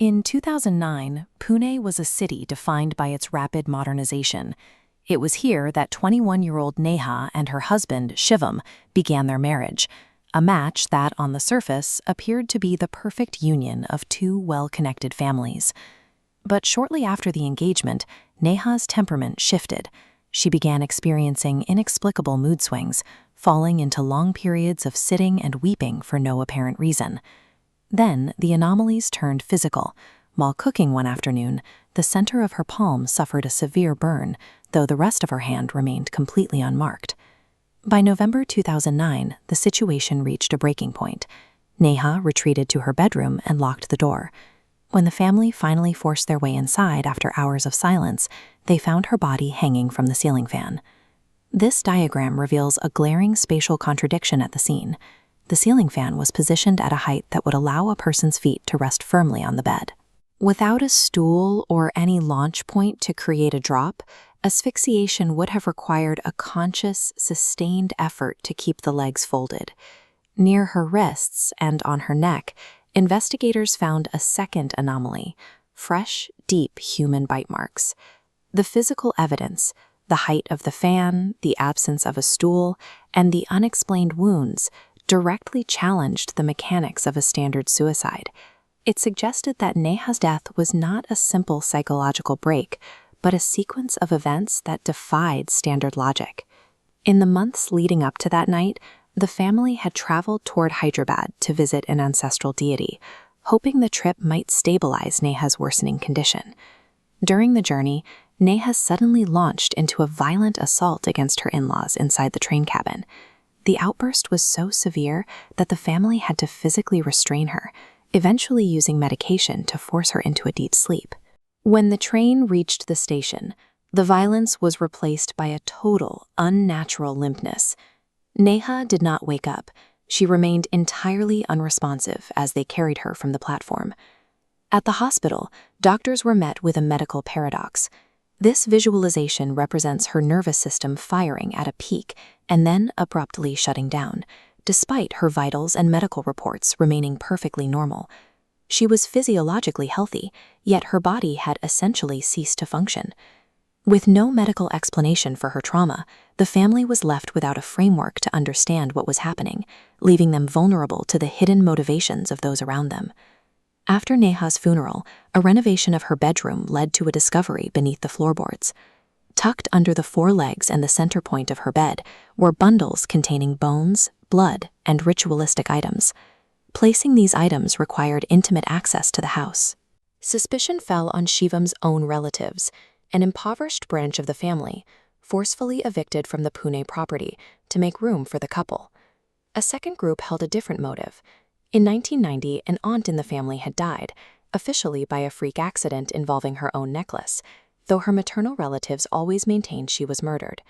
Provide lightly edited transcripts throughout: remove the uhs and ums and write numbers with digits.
In 2009, Pune was a city defined by its rapid modernization. It was here that 21-year-old Neha and her husband, Shivam, began their marriage, a match that, on the surface, appeared to be the perfect union of two well-connected families. But shortly after the engagement, Neha's temperament shifted. She began experiencing inexplicable mood swings, falling into long periods of sitting and weeping for no apparent reason. Then, the anomalies turned physical. While cooking one afternoon, the center of her palm suffered a severe burn, though the rest of her hand remained completely unmarked. By November 2009, the situation reached a breaking point. Neha retreated to her bedroom and locked the door. When the family finally forced their way inside after hours of silence, they found her body hanging from the ceiling fan. This diagram reveals a glaring spatial contradiction at the scene. The ceiling fan was positioned at a height that would allow a person's feet to rest firmly on the bed. Without a stool or any launch point to create a drop, asphyxiation would have required a conscious, sustained effort to keep the legs folded. Near her wrists and on her neck, investigators found a second anomaly: fresh, deep human bite marks. The physical evidence, the height of the fan, the absence of a stool, and the unexplained wounds directly challenged the mechanics of a standard suicide. It suggested that Neha's death was not a simple psychological break, but a sequence of events that defied standard logic. In the months leading up to that night, the family had traveled toward Hyderabad to visit an ancestral deity, hoping the trip might stabilize Neha's worsening condition. During the journey, Neha suddenly launched into a violent assault against her in-laws inside the train cabin. The outburst was so severe that the family had to physically restrain her, eventually using medication to force her into a deep sleep. When the train reached the station, the violence was replaced by a total, unnatural limpness. Neha did not wake up. She remained entirely unresponsive as they carried her from the platform. At the hospital, doctors were met with a medical paradox. This visualization represents her nervous system firing at a peak and then abruptly shutting down, despite her vitals and medical reports remaining perfectly normal. She was physiologically healthy, yet her body had essentially ceased to function. With no medical explanation for her trauma, the family was left without a framework to understand what was happening, leaving them vulnerable to the hidden motivations of those around them. After Neha's funeral, a renovation of her bedroom led to a discovery beneath the floorboards. Tucked under the four legs and the center point of her bed were bundles containing bones, blood, and ritualistic items. Placing these items required intimate access to the house. Suspicion fell on Shivam's own relatives, an impoverished branch of the family, forcefully evicted from the Pune property to make room for the couple. A second group held a different motive. In 1990, an aunt in the family had died, officially by a freak accident involving her own necklace, though her maternal relatives always maintained she was murdered.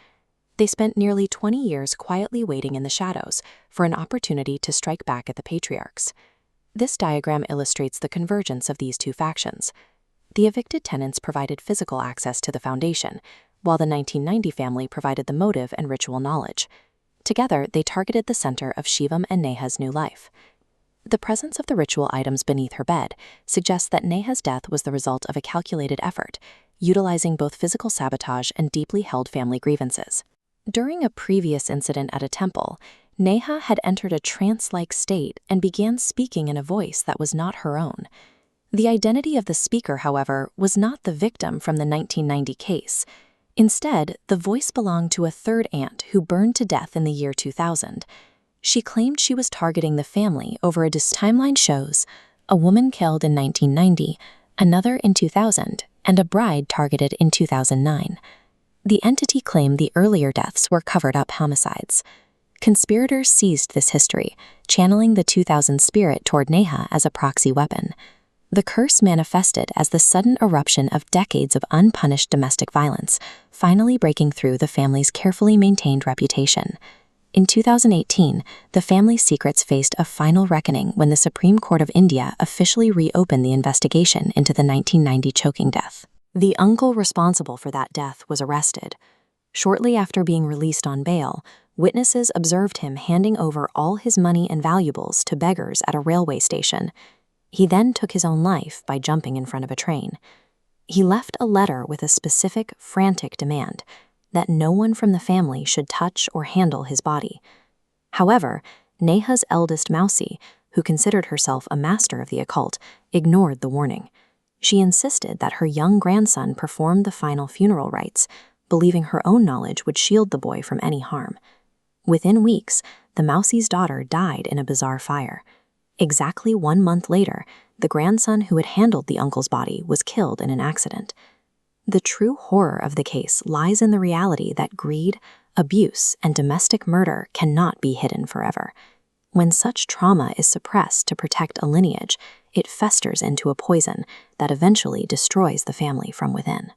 They spent nearly 20 years quietly waiting in the shadows for an opportunity to strike back at the patriarchs. This diagram illustrates the convergence of these two factions. The evicted tenants provided physical access to the foundation, while the 1990 family provided the motive and ritual knowledge. Together, they targeted the center of Shivam and Neha's new life. The presence of the ritual items beneath her bed suggests that Neha's death was the result of a calculated effort, utilizing both physical sabotage and deeply held family grievances. During a previous incident at a temple, Neha had entered a trance-like state and began speaking in a voice that was not her own. The identity of the speaker, however, was not the victim from the 1990 case. Instead, the voice belonged to a third aunt who burned to death in the year 2000. She claimed she was targeting the family over a timeline shows a woman killed in 1990, another in 2000, and a bride targeted in 2009. The entity claimed the earlier deaths were covered-up homicides. Conspirators seized this history, channeling the 2000 spirit toward Neha as a proxy weapon. The curse manifested as the sudden eruption of decades of unpunished domestic violence, finally breaking through the family's carefully maintained reputation. In 2018, the family's secrets faced a final reckoning when the Supreme Court of India officially reopened the investigation into the 1990 choking death. The uncle responsible for that death was arrested. Shortly after being released on bail, witnesses observed him handing over all his money and valuables to beggars at a railway station. He then took his own life by jumping in front of a train. He left a letter with a specific, frantic demand that no one from the family should touch or handle his body. However, Neha's eldest Mousie, who considered herself a master of the occult, ignored the warning. She insisted that her young grandson perform the final funeral rites, believing her own knowledge would shield the boy from any harm. Within weeks, the Mousie's daughter died in a bizarre fire. Exactly 1 month later, the grandson who had handled the uncle's body was killed in an accident. The true horror of the case lies in the reality that greed, abuse, and domestic murder cannot be hidden forever. When such trauma is suppressed to protect a lineage, it festers into a poison that eventually destroys the family from within.